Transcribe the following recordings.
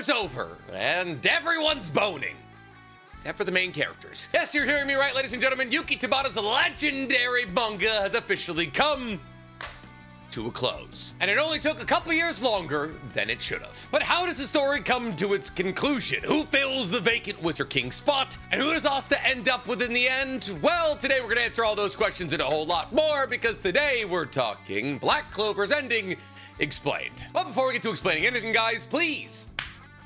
Clover's over, and everyone's boning. Except for the main characters. Yes, you're hearing me right, ladies and gentlemen. Yuki Tabata's legendary manga has officially come to a close. And it only took a couple years longer than it should have. But how does the story come to its conclusion? Who fills the vacant Wizard King spot? And who does Asta end up with in the end? Well, today we're gonna answer all those questions and a whole lot more, because today we're talking Black Clover's ending explained. But before we get to explaining anything, guys, please,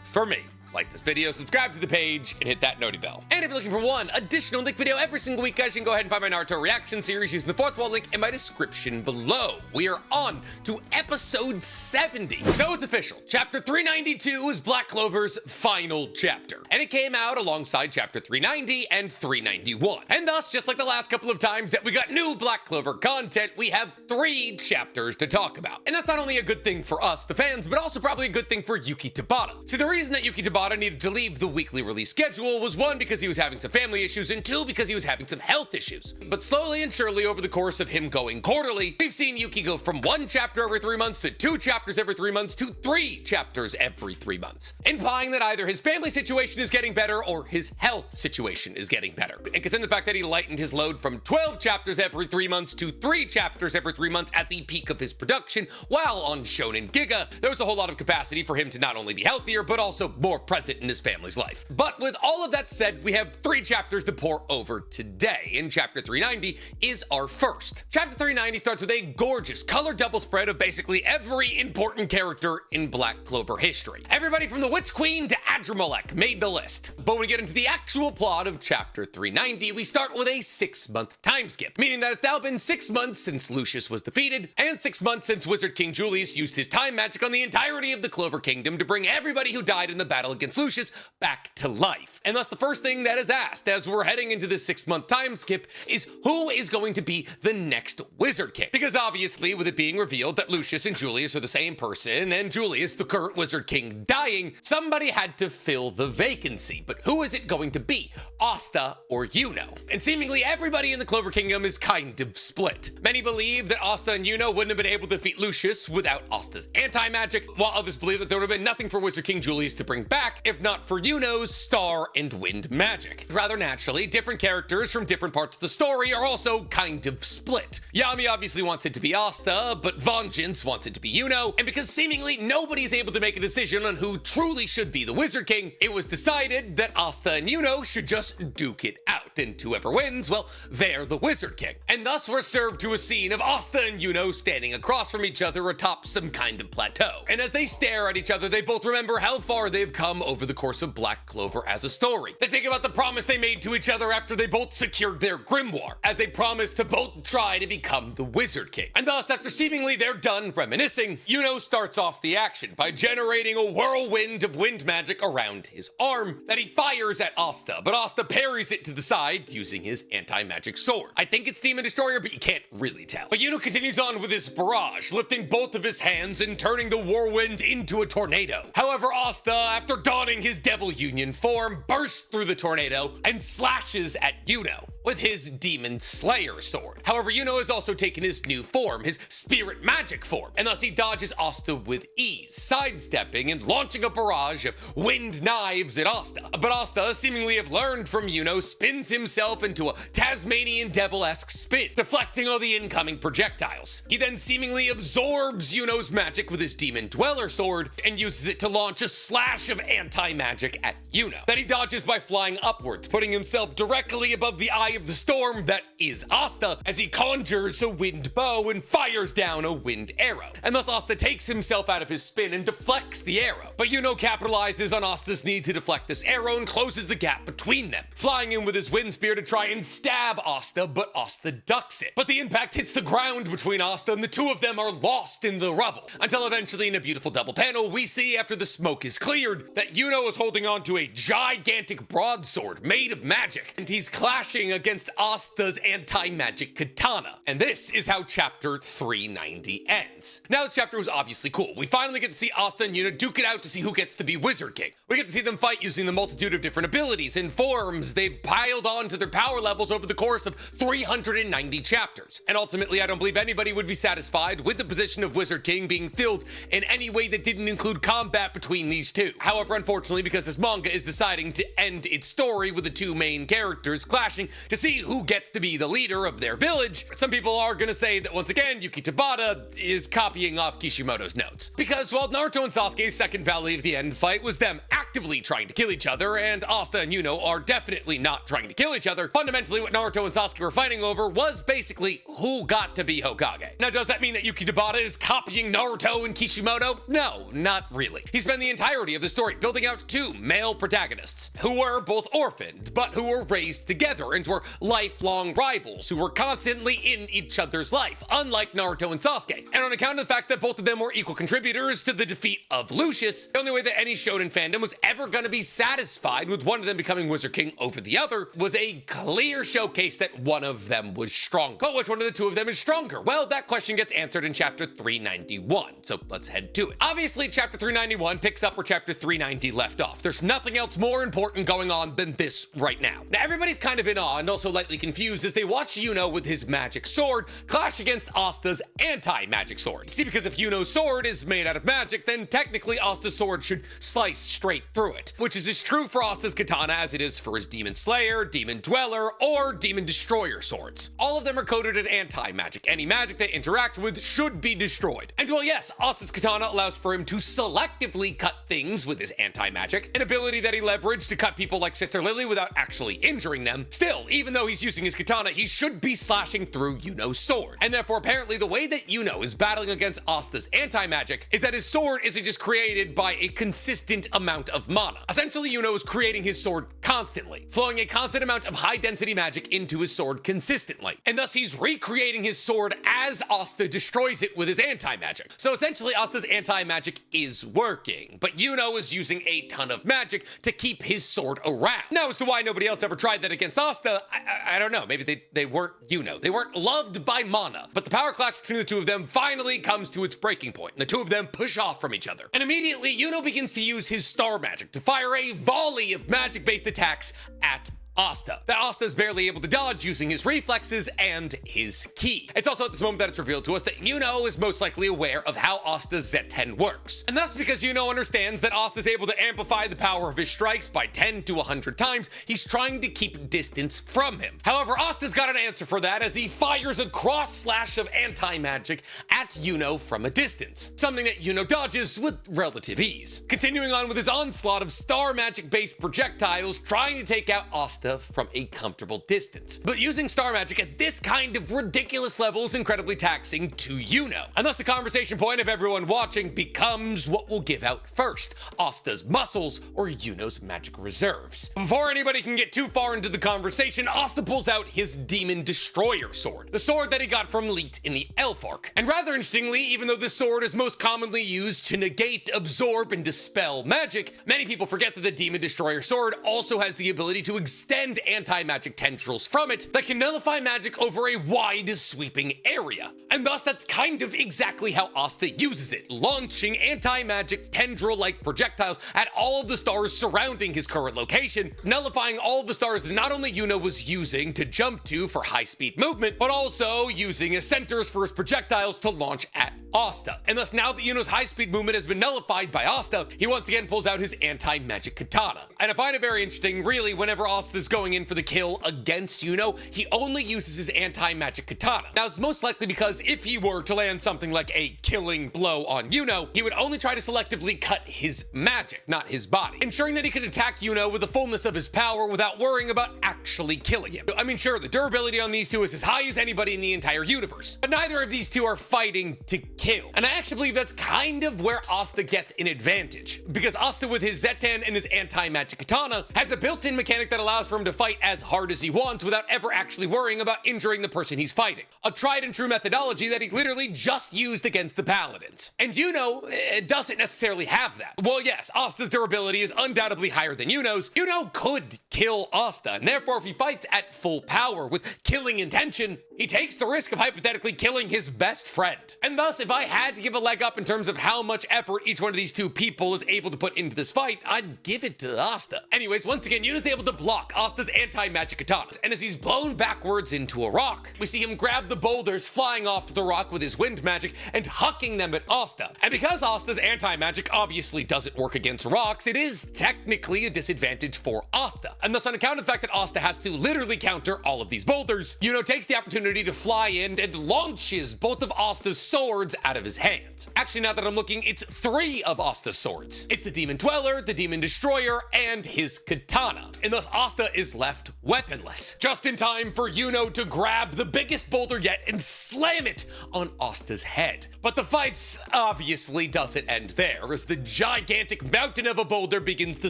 for me, like this video, subscribe to the page, and hit that noti bell. And if you're looking for one additional link video every single week, guys, you can go ahead and find my Naruto reaction series using the fourth wall link in my description below. We are on to episode 70. So it's official. Chapter 392 is Black Clover's final chapter. And it came out alongside chapter 390 and 391. And thus, just like the last couple of times that we got new Black Clover content, we have 3 chapters to talk about. And that's not only a good thing for us, the fans, but also probably a good thing for Yuki Tabata. See, the reason that Yuki Tabata needed to leave the weekly release schedule was 1, because he was having some family issues, and 2, because he was having some health issues. But slowly and surely, over the course of him going quarterly, we've seen Yuki go from 1 chapter every 3 months to 2 chapters every 3 months to 3 chapters every 3 months, implying that either his family situation is getting better or his health situation is getting better. And considering the fact that he lightened his load from 12 chapters every 3 months to 3 chapters every 3 months at the peak of his production, while on Shonen Giga, there was a whole lot of capacity for him to not only be healthier, but also more present in his family's life. But with all of that said, we have 3 chapters to pour over today, and chapter 390 is our first. Chapter 390 starts with a gorgeous color double spread of basically every important character in Black Clover history. Everybody from the Witch Queen to Adrammelech made the list. But when we get into the actual plot of chapter 390, we start with a 6-month time skip, meaning that it's now been 6 months since Lucius was defeated, and 6 months since Wizard King Julius used his time magic on the entirety of the Clover Kingdom to bring everybody who died in the battle against Lucius back to life. And thus the first thing that is asked as we're heading into this 6-month time skip is, who is going to be the next Wizard King? Because obviously, with it being revealed that Lucius and Julius are the same person, and Julius, the current Wizard King, dying, somebody had to fill the vacancy. But who is it going to be? Asta or Yuno? And seemingly everybody in the Clover Kingdom is kind of split. Many believe that Asta and Yuno wouldn't have been able to defeat Lucius without Asta's anti-magic, while others believe that there would have been nothing for Wizard King Julius to bring back if not for Yuno's star and wind magic. Rather naturally, different characters from different parts of the story are also kind of split. Yami obviously wants it to be Asta, but Vengeance wants it to be Yuno, and because seemingly nobody's able to make a decision on who truly should be the Wizard King, it was decided that Asta and Yuno should just duke it out, and whoever wins, well, they're the Wizard King. And thus we're served to a scene of Asta and Yuno standing across from each other atop some kind of plateau. And as they stare at each other, they both remember how far they've come over the course of Black Clover as a story. They think about the promise they made to each other after they both secured their grimoire, as they promised to both try to become the Wizard King. And thus, after seemingly they're done reminiscing, Yuno starts off the action by generating a whirlwind of wind magic around his arm that he fires at Asta, but Asta parries it to the side using his anti-magic sword. I think it's Demon Destroyer, but you can't really tell. But Yuno continues on with his barrage, lifting both of his hands and turning the whirlwind into a tornado. However, Asta, after donning his Devil Union form, bursts through the tornado and slashes at Yuno with his Demon Slayer sword. However, Yuno has also taken his new form, his Spirit Magic form, and thus he dodges Asta with ease, sidestepping and launching a barrage of wind knives at Asta. But Asta, seemingly have learned from Yuno, spins himself into a Tasmanian devil-esque spin, deflecting all the incoming projectiles. He then seemingly absorbs Yuno's magic with his Demon Dweller sword and uses it to launch a slash of anti-magic at Yuno that he dodges by flying upwards, putting himself directly above the eye of the storm that is Asta, as he conjures a wind bow and fires down a wind arrow. And thus Asta takes himself out of his spin and deflects the arrow. But Yuno capitalizes on Asta's need to deflect this arrow and closes the gap between them, flying in with his wind spear to try and stab Asta, but Asta ducks it. But the impact hits the ground between Asta, and the two of them are lost in the rubble, until eventually in a beautiful double panel, we see after the smoke is cleared that Yuno is holding on to a gigantic broadsword made of magic, and he's clashing against Asta's anti-magic katana. And this is how chapter 390 ends. Now this chapter was obviously cool. We finally get to see Asta and Yuno duke it out to see who gets to be Wizard King. We get to see them fight using the multitude of different abilities and forms they've piled on to their power levels over the course of 390 chapters. And ultimately, I don't believe anybody would be satisfied with the position of Wizard King being filled in any way that didn't include combat between these two. However, unfortunately, because this manga is deciding to end its story with the two main characters clashing to see who gets to be the leader of their village, some people are gonna say that once again, Yuki Tabata is copying off Kishimoto's notes. Because while Naruto and Sasuke's second Valley of the End fight was them actively trying to kill each other, and Asta and Yuno are definitely not trying to kill each other, fundamentally what Naruto and Sasuke were fighting over was basically who got to be Hokage. Now, does that mean that Yuki Tabata is copying Naruto and Kishimoto? No, not really. He spent the entirety of the story building out two male protagonists who were both orphaned, but who were raised together and were lifelong rivals who were constantly in each other's life, unlike Naruto and Sasuke. And on account of the fact that both of them were equal contributors to the defeat of Lucius, the only way that any shonen fandom was ever going to be satisfied with one of them becoming Wizard King over the other was a clear showcase that one of them was strong. But which one of the two of them is stronger? Well, that question gets answered in chapter 391, so let's head to it. Obviously, chapter 391 picks up where chapter 390 left off. There's nothing else more important going on than this right now. Now, everybody's kind of in awe and also lightly confused as they watch Yuno with his magic sword clash against Asta's anti-magic sword. See, because if Yuno's sword is made out of magic, then technically Asta's sword should slice straight through it, which is as true for Asta's katana as it is for his Demon Slayer, Demon Dweller, or Demon Destroyer swords. All of them are coded in anti-magic. Any magic they interact with should be destroyed. And while yes, Asta's katana allows for him to selectively cut things with his anti-magic, an ability that he leveraged to cut people like Sister Lily without actually injuring them, still, even though he's using his katana, he should be slashing through Yuno's sword. And therefore, apparently, the way that Yuno is battling against Asta's anti-magic is that his sword isn't just created by a consistent amount of mana. Essentially, Yuno is creating his sword constantly, flowing a constant amount of high-density magic into his sword consistently. And thus, he's recreating his sword as Asta destroys it with his anti-magic. So essentially, Asta's anti-magic is working, but Yuno is using a ton of magic to keep his sword around. Now, as to why nobody else ever tried that against Asta, I don't know. Maybe they weren't Yuno. They weren't loved by mana. But the power clash between the two of them finally comes to its breaking point, and the two of them push off from each other. And immediately, Yuno begins to use his star magic to fire a volley of magic-based attacks at Asta, that Asta is barely able to dodge using his reflexes and his ki. It's also at this moment that it's revealed to us that Yuno is most likely aware of how Asta's Z10 works. And that's because Yuno understands that Asta is able to amplify the power of his strikes by 10 to 100 times, he's trying to keep distance from him. However, Asta's got an answer for that as he fires a cross slash of anti-magic at Yuno from a distance, something that Yuno dodges with relative ease. Continuing on with his onslaught of star magic based projectiles trying to take out Asta from a comfortable distance. But using star magic at this kind of ridiculous level is incredibly taxing to Yuno. And thus the conversation point of everyone watching becomes what will give out first, Asta's muscles or Yuno's magic reserves. Before anybody can get too far into the conversation, Asta pulls out his Demon Destroyer sword, the sword that he got from Leet in the Elf arc. And rather interestingly, even though this sword is most commonly used to negate, absorb, and dispel magic, many people forget that the Demon Destroyer sword also has the ability to extend anti-magic tendrils from it that can nullify magic over a wide, sweeping area. And thus, that's kind of exactly how Asta uses it, launching anti-magic tendril-like projectiles at all of the stars surrounding his current location, nullifying all of the stars that not only Yuno was using to jump to for high-speed movement, but also using as centers for his projectiles to launch at Asta. And thus, now that Yuno's high-speed movement has been nullified by Asta, he once again pulls out his anti-magic katana. And I find it very interesting, really, whenever Asta's going in for the kill against Yuno, he only uses his anti-magic katana. Now, it's most likely because if he were to land something like a killing blow on Yuno, he would only try to selectively cut his magic, not his body, ensuring that he could attack Yuno with the fullness of his power without worrying about actually killing him. I mean, sure, the durability on these two is as high as anybody in the entire universe, but neither of these two are fighting to kill. And I actually believe that's kind of where Asta gets an advantage, because Asta with his Z10 and his anti-magic katana has a built-in mechanic that allows for him to fight as hard as he wants without ever actually worrying about injuring the person he's fighting. A tried and true methodology that he literally just used against the paladins. And Yuno doesn't necessarily have that. Well, yes, Asta's durability is undoubtedly higher than Yuno's. Yuno could kill Asta, and therefore if he fights at full power with killing intention, he takes the risk of hypothetically killing his best friend. And thus, if I had to give a leg up in terms of how much effort each one of these two people is able to put into this fight, I'd give it to Asta. Anyways, once again, Yuno's able to block Asta's anti-magic katanas, and as he's blown backwards into a rock, we see him grab the boulders flying off the rock with his wind magic and hucking them at Asta. And because Asta's anti-magic obviously doesn't work against rocks, it is technically a disadvantage for Asta. And thus, on account of the fact that Asta has to literally counter all of these boulders, Yuno takes the opportunity to fly in and launches both of Asta's swords out of his hands. Actually, now that I'm looking, it's 3 of Asta's swords. It's the Demon Dweller, the Demon Destroyer, and his katana. And thus Asta is left weaponless, just in time for Yuno to grab the biggest boulder yet and slam it on Asta's head. But the fight obviously doesn't end there, as the gigantic mountain of a boulder begins to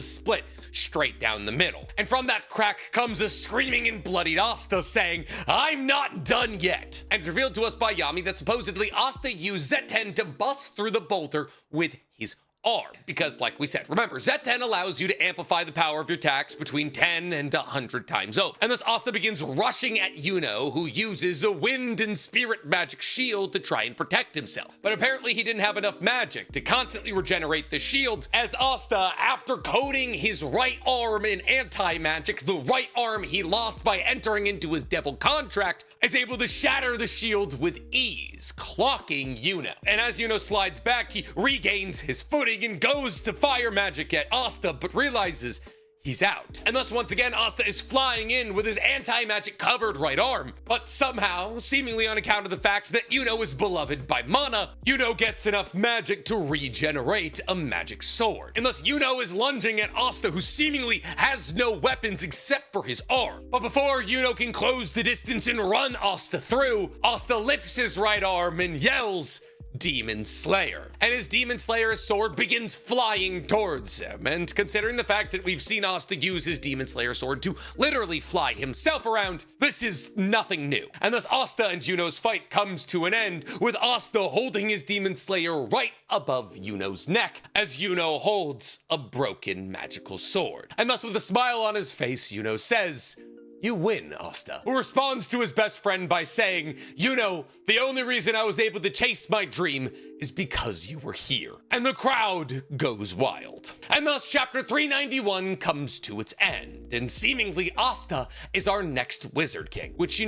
split straight down the middle. And from that crack comes a screaming and bloodied Asta saying, "I'm not done yet." And it's revealed to us by Yami that supposedly Asta used Z10 to bust through the boulder with his arm. Because, like we said, remember, Z10 allows you to amplify the power of your attacks between 10 and 100 times over. And thus Asta begins rushing at Yuno, who uses a wind and spirit magic shield to try and protect himself. But apparently he didn't have enough magic to constantly regenerate the shield, as Asta, after coating his right arm in anti-magic, the right arm he lost by entering into his devil contract, is able to shatter the shield with ease, clocking Yuno. And as Yuno slides back, he regains his footing and goes to fire magic at Asta, but realizes he's out. And thus, once again, Asta is flying in with his anti-magic covered right arm. But somehow, seemingly on account of the fact that Yuno is beloved by Mana, Yuno gets enough magic to regenerate a magic sword. And thus, Yuno is lunging at Asta, who seemingly has no weapons except for his arm. But before Yuno can close the distance and run Asta through, Asta lifts his right arm and yells, "Demon Slayer." And his Demon Slayer's sword begins flying towards him. And considering the fact that we've seen Asta use his Demon Slayer sword to literally fly himself around, this is nothing new. And thus Asta and Yuno's fight comes to an end, with Asta holding his Demon Slayer right above Yuno's neck, as Yuno holds a broken magical sword. And thus, with a smile on his face, Yuno says, "You win, Asta," who responds to his best friend by saying, "Yuno, the only reason I was able to chase my dream is because you were here." And the crowd goes wild. And thus chapter 391 comes to its end, and seemingly Asta is our next Wizard King, which,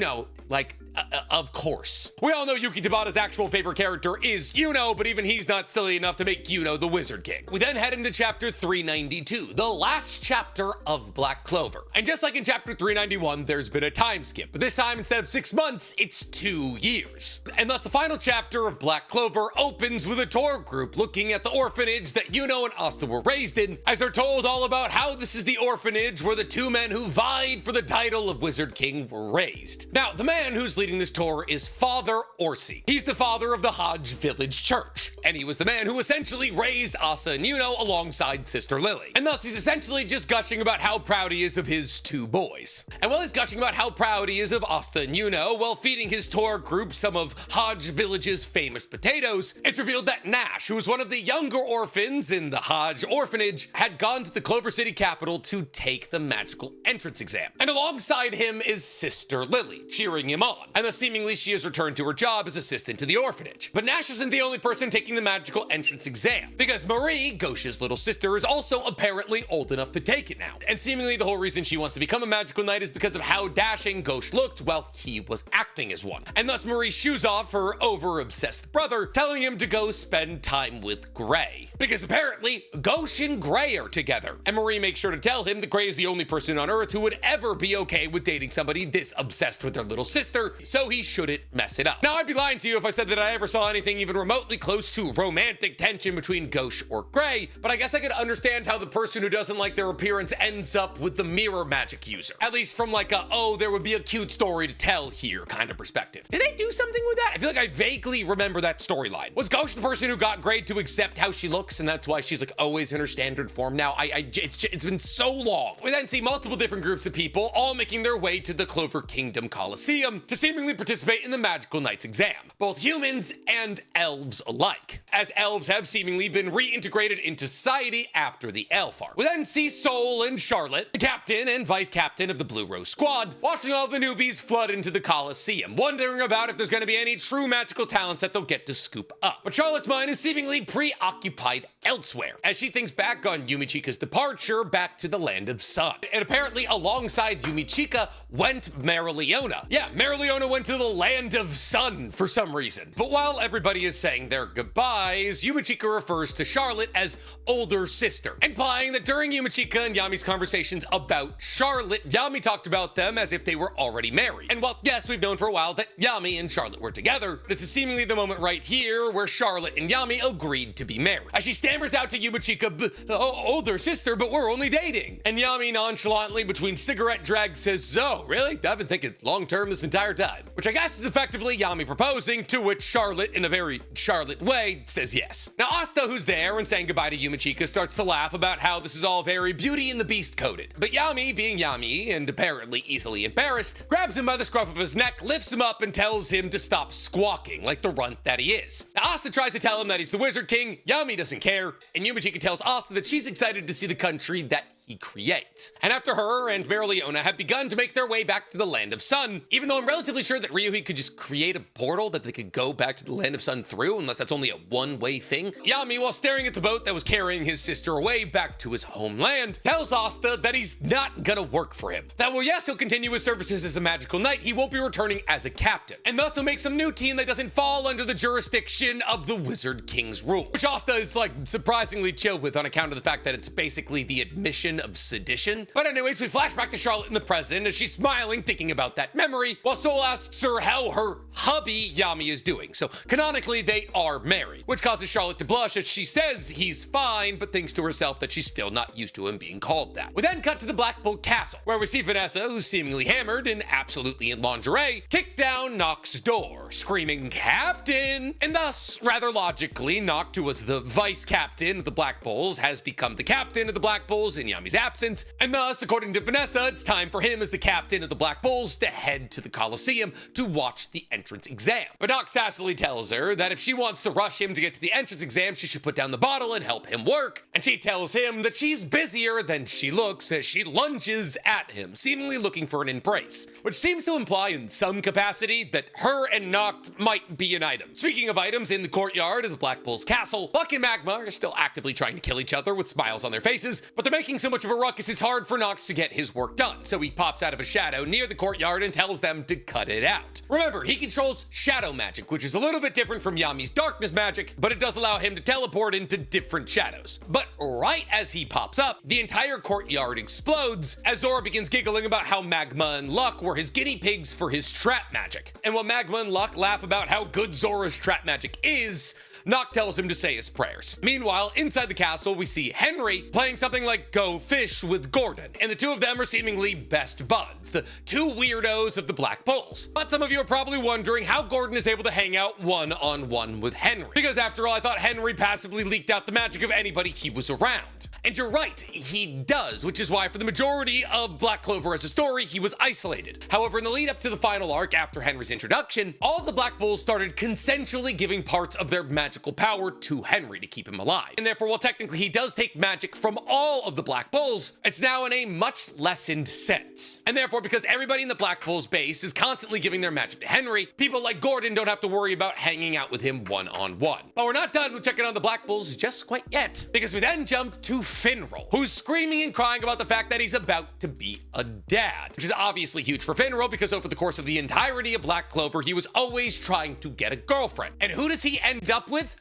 of course. We all know Yuki Tabata's actual favorite character is Yuno, but even he's not silly enough to make Yuno the Wizard King. We then head into chapter 392, the last chapter of Black Clover. And just like in chapter 391, there's been a time skip, but this time instead of 6 months, it's 2 years. And thus the final chapter of Black Clover opens with a tour group looking at the orphanage that Yuno and Asta were raised in, as they're told all about how this is the orphanage where the 2 men who vied for the title of Wizard King were raised. Now, the man who's leading this tour is Father Orsi. He's the father of the Hodge Village Church, and he was the man who essentially raised Asta and Yuno alongside Sister Lily. And thus he's essentially just gushing about how proud he is of his 2 boys. And while he's gushing about how proud he is of Asta and Yuno, while feeding his tour group some of Hodge Village's famous potatoes, it's revealed that Nash, who was one of the younger orphans in the Hodge orphanage, had gone to the Clover City capital to take the magical entrance exam. And alongside him is Sister Lily, cheering him on. And thus seemingly she has returned to her job as assistant to the orphanage. But Nash isn't the only person taking the magical entrance exam, because Marie, Gauche's little sister, is also apparently old enough to take it now. And seemingly the whole reason she wants to become a magical knight is because of how dashing Gauche looked while he was acting as one. And thus Marie shoos off her over-obsessed brother, telling him to go spend time with Gray, because apparently Gauche and Gray are together. And Marie makes sure to tell him that Gray is the only person on Earth who would ever be okay with dating somebody this obsessed with their little sister, so he shouldn't mess it up. Now, I'd be lying to you if I said that I ever saw anything even remotely close to romantic tension between Gauche or Gray, but I guess I could understand how the person who doesn't like their appearance ends up with the mirror magic user. At least from like a, oh, there would be a cute story to tell here kind of perspective. Did they do something with that? I feel like I vaguely remember that storyline. Was Gauche the person who got Gray to accept how she looks, and that's why she's like always in her standard form now. It's been so long. We then see multiple different groups of people all making their way to the Clover Kingdom Coliseum to seemingly participate in the Magical Knights exam, both humans and elves alike, as elves have seemingly been reintegrated into society after the Elf arc. We then see Soul and Charlotte, the captain and vice captain of the Blue Rose Squad, watching all the newbies flood into the Coliseum, wondering about if there's going to be any true magical talents that they'll get to scoop up. But Charlotte's mind is seemingly preoccupied elsewhere, as she thinks back on Yumichika's departure back to the Land of Sun. And apparently alongside Yumichika went Marileona. Yeah, Marileona went to the Land of Sun for some reason. But while everybody is saying their goodbyes, Yumichika refers to Charlotte as older sister, implying that during Yumichika and Yami's conversations about Charlotte, Yami talked about them as if they were already married. And while, yes, we've known for a while that Yami and Charlotte were together, this is seemingly the moment right here where Charlotte and Yami agreed to be married. As she stammers out to Yumichika, older sister, but we're only dating. And Yami nonchalantly, between cigarette drags, says, "Oh, really? I've been thinking long-term this entire time." Which I guess is effectively Yami proposing, to which Charlotte, in a very Charlotte way, says yes. Now, Asta, who's there and saying goodbye to Yumichika, starts to laugh about how this is all very Beauty and the Beast coded. But Yami, being Yami and apparently easily embarrassed, grabs him by the scruff of his neck, lifts him up, and tells him to stop squawking like the runt that he is. Now, Asta tries to tell him that he's the Wizard King. Yami doesn't care, and Yumichika tells Asta that she's excited to see the country that he creates. And after her and Marileona have begun to make their way back to the Land of Sun, even though I'm relatively sure that Ryuhi could just create a portal that they could go back to the Land of Sun through, unless that's only a one-way thing, Yami, while staring at the boat that was carrying his sister away back to his homeland, tells Asta that he's not gonna work for him. That while yes, he'll continue his services as a magical knight, he won't be returning as a captain, and thus he'll make some new team that doesn't fall under the jurisdiction of the Wizard King's rule, which Asta is like surprisingly chill with on account of the fact that it's basically the admission of sedition. But anyways, we flash back to Charlotte in the present as she's smiling, thinking about that memory, while Soul asks her how her hubby Yami is doing. So canonically, they are married, which causes Charlotte to blush as she says he's fine, but thinks to herself that she's still not used to him being called that. We then cut to the Black Bull Castle, where we see Vanessa, who's seemingly hammered and absolutely in lingerie, kick down Nock's door, screaming, "Captain!" And thus, rather logically, Nock, who was the vice captain of the Black Bulls, has become the captain of the Black Bulls in Yami's absence, and thus, according to Vanessa, it's time for him as the captain of the Black Bulls to head to the Coliseum to watch the entrance exam. But Nock sassily tells her that if she wants to rush him to get to the entrance exam, she should put down the bottle and help him work, and she tells him that she's busier than she looks as she lunges at him, seemingly looking for an embrace, which seems to imply in some capacity that her and Nock might be an item. Speaking of items, in the courtyard of the Black Bull's castle, Buck and Magma are still actively trying to kill each other with smiles on their faces, but they're making so much of a ruckus it's hard for Nox to get his work done, so he pops out of a shadow near the courtyard and tells them to cut it out. Remember, he controls shadow magic, which is a little bit different from Yami's darkness magic, but it does allow him to teleport into different shadows. But right as he pops up, the entire courtyard explodes as Zora begins giggling about how Magma and Luck were his guinea pigs for his trap magic. And while Magma and Luck laugh about how good Zora's trap magic is, Nock tells him to say his prayers. Meanwhile, inside the castle, we see Henry playing something like Go Fish with Gordon, and the two of them are seemingly best buds, the two weirdos of the Black Bulls. But some of you are probably wondering how Gordon is able to hang out one-on-one with Henry, because after all, I thought Henry passively leaked out the magic of anybody he was around. And you're right, he does, which is why for the majority of Black Clover as a story, he was isolated. However, in the lead up to the final arc after Henry's introduction, all of the Black Bulls started consensually giving parts of their magical power to Henry to keep him alive. And therefore, while technically he does take magic from all of the Black Bulls, it's now in a much lessened sense. And therefore, because everybody in the Black Bulls base is constantly giving their magic to Henry, people like Gordon don't have to worry about hanging out with him one-on-one. But we're not done with checking on the Black Bulls just quite yet, because we then jump to Finral, who's screaming and crying about the fact that he's about to be a dad, which is obviously huge for Finral because over the course of the entirety of Black Clover, he was always trying to get a girlfriend. And who does he end up with?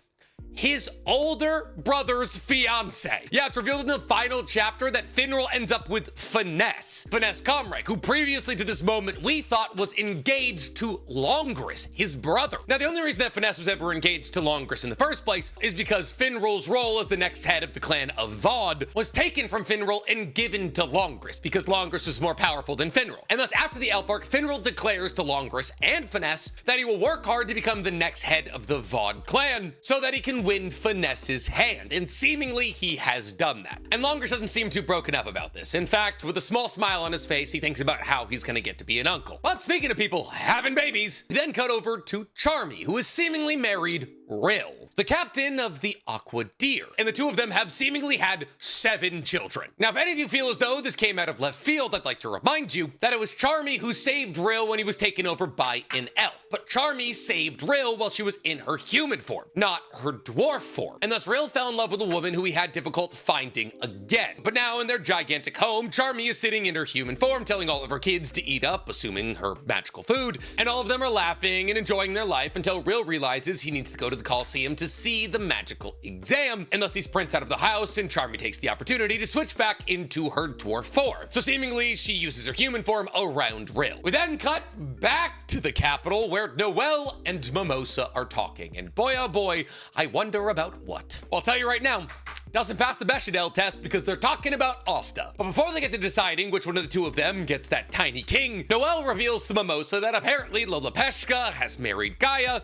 His older brother's fiance. Yeah, it's revealed in the final chapter that Finral ends up with Finesse Comrade, who previously to this moment we thought was engaged to Longris, his brother. Now, the only reason that Finesse was ever engaged to Longris in the first place is because Finral's role as the next head of the clan of Vaude was taken from Finral and given to Longris because Longris was more powerful than Finral. And thus, after the Elf arc, Finral declares to Longris and Finesse that he will work hard to become the next head of the Vaude clan so that he can can win Finesse's hand, and seemingly he has done that. And Longers doesn't seem too broken up about this. In fact, with a small smile on his face, he thinks about how he's gonna get to be an uncle. But speaking of people having babies, we then cut over to Charmy, who is seemingly married Rill, the captain of the Aqua Deer, and the two of them have seemingly had 7 children. Now, if any of you feel as though this came out of left field, I'd like to remind you that it was Charmy who saved Rill when he was taken over by an elf. But Charmy saved Rill while she was in her human form, not her dwarf form. And thus Rill fell in love with a woman who he had difficult finding again. But now in their gigantic home, Charmy is sitting in her human form, telling all of her kids to eat up, assuming her magical food, and all of them are laughing and enjoying their life until Rill realizes he needs to go to the Coliseum to see the magical exam, and thus he sprints out of the house, and Charmy takes the opportunity to switch back into her dwarf form. So seemingly she uses her human form around Rill. We then cut back to the capital where Noelle and Mimosa are talking, and boy oh boy, I wonder about what. Well, I'll tell you right now, doesn't pass the Bechdel test because they're talking about Asta. But before they get to deciding which one of the two of them gets that tiny king, Noelle reveals to Mimosa that apparently Lolopeshka has married Gaia.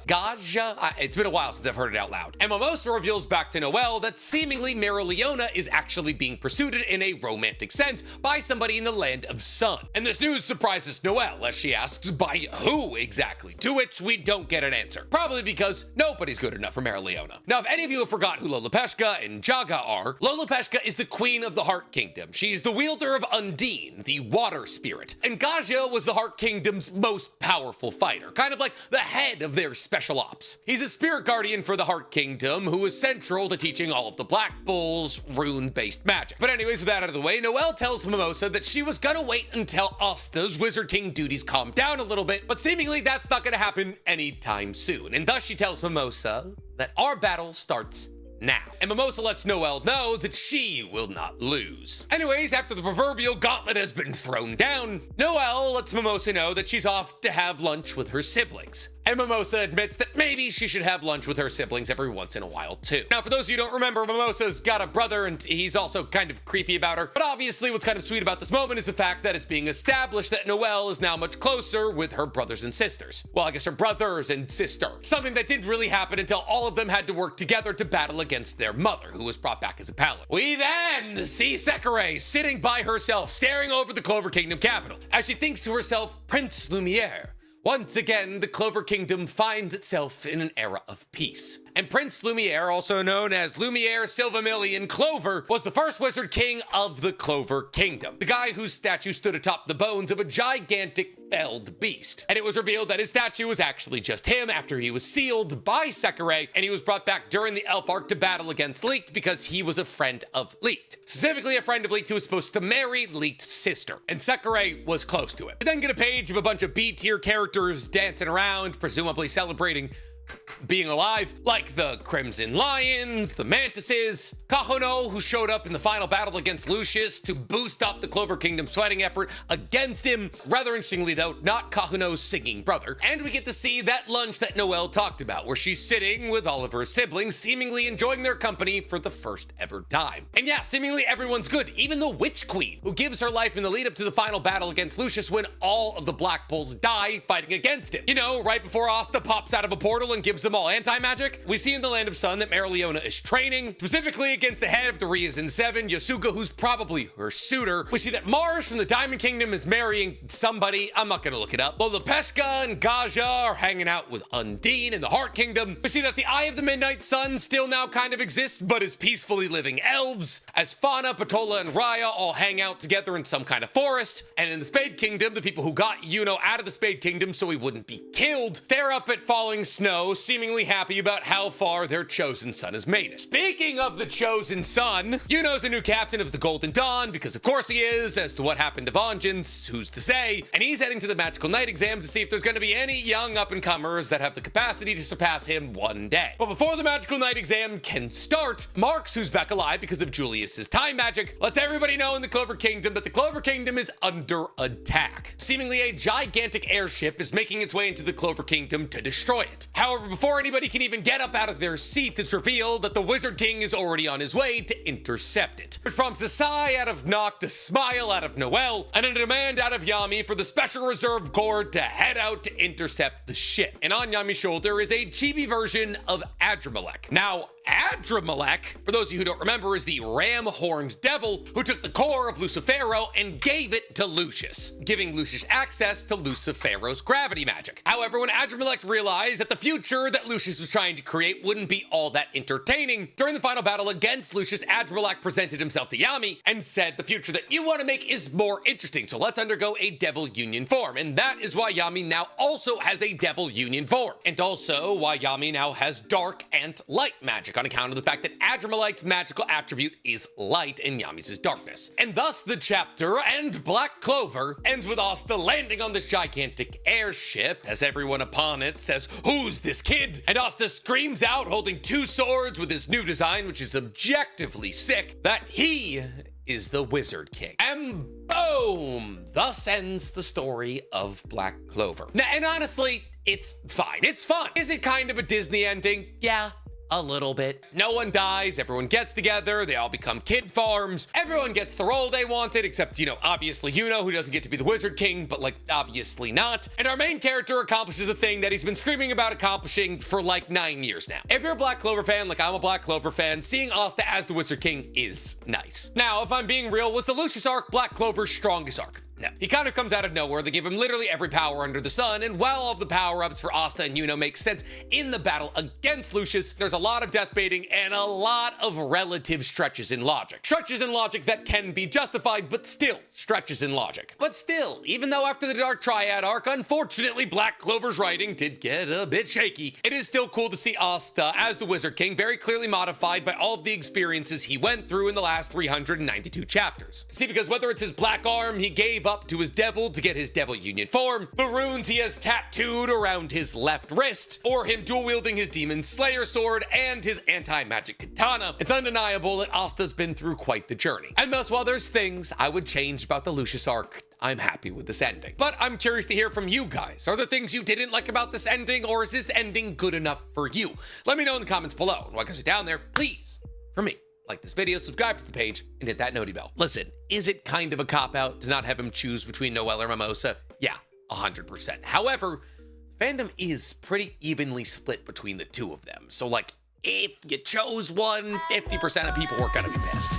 It's been a while since I've heard it out loud. And Mimosa reveals back to Noelle that seemingly Marileona is actually being pursued in a romantic sense by somebody in the land of Sun. And this news surprises Noelle as she asks by who exactly, to which we don't get an answer. Probably because nobody's good enough for Marileona. Now, if any of you have forgot who Lolopeshka and Jaga are, Lolopeshka is the queen of the Heart Kingdom. She's the wielder of Undine, the water spirit. And Gaja was the Heart Kingdom's most powerful fighter, kind of like the head of their special ops. He's a spirit guardian for the Heart Kingdom who is central to teaching all of the Black Bulls rune-based magic. But anyways, with that out of the way, Noelle tells Mimosa that she was gonna wait until Asta's Wizard King duties calm down a little bit, but seemingly that's not gonna happen anytime soon. And thus she tells Mimosa that our battle starts now. And Mimosa lets Noelle know that she will not lose. Anyways, after the proverbial gauntlet has been thrown down, Noelle lets Mimosa know that she's off to have lunch with her siblings. And Mimosa admits that maybe she should have lunch with her siblings every once in a while too. Now, for those of you who don't remember, Mimosa's got a brother and he's also kind of creepy about her. But obviously what's kind of sweet about this moment is the fact that it's being established that Noelle is now much closer with her brothers and sisters. Well, I guess her brothers and sister. Something that didn't really happen until all of them had to work together to battle against their mother, who was brought back as a paladin. We then see Sekare sitting by herself, staring over the Clover Kingdom capital, as she thinks to herself, Prince Lumiere. Once again, the Clover Kingdom finds itself in an era of peace. And Prince Lumiere, also known as Lumiere Silvermillion Clover, was the first Wizard King of the Clover Kingdom. The guy whose statue stood atop the bones of a gigantic felled beast. And it was revealed that his statue was actually just him after he was sealed by Sekare, and he was brought back during the Elf Arc to battle against Leeked because he was a friend of Leeked. Specifically a friend of Leeked who was supposed to marry Leeked's sister. And Sekare was close to it. We then get a page of a bunch of B-tier characters dancing around, presumably celebrating being alive, like the Crimson Lions, the Mantises, Kahono, who showed up in the final battle against Lucius to boost up the Clover Kingdom's fighting effort against him. Rather interestingly though, not Kahono's singing brother. And we get to see that lunch that Noelle talked about, where she's sitting with all of her siblings, seemingly enjoying their company for the first ever time. And yeah, seemingly everyone's good, even the Witch Queen, who gives her life in the lead up to the final battle against Lucius when all of the Black Bulls die fighting against him. You know, right before Asta pops out of a portal and gives them all anti-magic. We see in the Land of Sun that Marileona is training, specifically against the head of the Ryuzen 7, Yasuga, who's probably her suitor. We see that Mars from the Diamond Kingdom is marrying somebody. I'm not gonna look it up. Lolopeshka and Gaja are hanging out with Undine in the Heart Kingdom. We see that the Eye of the Midnight Sun still now kind of exists, but is peacefully living elves, as Fauna, Patola, and Raya all hang out together in some kind of forest. And in the Spade Kingdom, the people who got Yuno out of the Spade Kingdom so he wouldn't be killed, they're up at falling snow, seemingly happy about how far their chosen son has made it. Speaking of the chosen son, Yuno's the new captain of the Golden Dawn, because of course he is. As to what happened to Vengeance, who's to say? And he's heading to the Magical Night exam to see if there's going to be any young up-and-comers that have the capacity to surpass him one day. But before the Magical Night exam can start, Marks, who's back alive because of Julius's time magic, lets everybody know in the Clover Kingdom that the Clover Kingdom is under attack. Seemingly a gigantic airship is making its way into the Clover Kingdom to destroy it. However, before anybody can even get up out of their seat, it's revealed that the Wizard King is already on his way to intercept it. Which prompts a sigh out of Noct, a smile out of Noelle, and a demand out of Yami for the Special Reserve Corps to head out to intercept the ship. And on Yami's shoulder is a chibi version of Adramelech. Now, Adramelech, for those of you who don't remember, is the ram-horned devil who took the core of Lucifero and gave it to Lucius, giving Lucius access to Lucifero's gravity magic. However, when Adramelech realized that the future that Lucius was trying to create wouldn't be all that entertaining, during the final battle against Lucius, Adramelech presented himself to Yami and said, the future that you want to make is more interesting, so let's undergo a devil union form. And that is why Yami now also has a devil union form, and also why Yami now has dark and light magic on account of the fact that Adramelech's magical attribute is light and Yami's is darkness. And thus the chapter and Black Clover ends with Asta landing on this gigantic airship as everyone upon it says, "Who's this kid?" And Asta screams out, holding two swords with his new design, which is objectively sick, that he is the Wizard King. And boom! Thus ends the story of Black Clover. Now, and honestly, it's fine. It's fun. Is it kind of a Disney ending? Yeah. A little bit. No one dies, everyone gets together, they all become kid farms, everyone gets the role they wanted, except, you know, obviously Yuno, who doesn't get to be the Wizard King, but like, obviously not. And our main character accomplishes a thing that he's been screaming about accomplishing for like 9 years now. If you're a Black Clover fan, like I'm a Black Clover fan, seeing Asta as the Wizard King is nice. Now, if I'm being real, was the Lucius arc Black Clover's strongest arc? No. He kind of comes out of nowhere. They give him literally every power under the sun, and while all of the power-ups for Asta and Yuno make sense in the battle against Lucius, there's a lot of death baiting and a lot of relative stretches in logic. Stretches in logic that can be justified, but still stretches in logic. But still, even though after the Dark Triad arc, unfortunately Black Clover's writing did get a bit shaky, it is still cool to see Asta as the Wizard King, very clearly modified by all of the experiences he went through in the last 392 chapters. See, because whether it's his black arm he gave up to his devil to get his devil union form, the runes he has tattooed around his left wrist, or him dual wielding his demon slayer sword and his anti-magic katana, it's undeniable that Asta's been through quite the journey. And thus, while there's things I would change about the Lucius arc, I'm happy with this ending. But I'm curious to hear from you guys. Are there things you didn't like about this ending, or is this ending good enough for you? Let me know in the comments below. And while you're down there, please, for me, like this video, subscribe to the page, and hit that noti bell. Listen, is it kind of a cop-out to not have him choose between Noelle or Mimosa? Yeah, 100%. However, fandom is pretty evenly split between the two of them. So, like, if you chose one, 50% of people were gonna be pissed.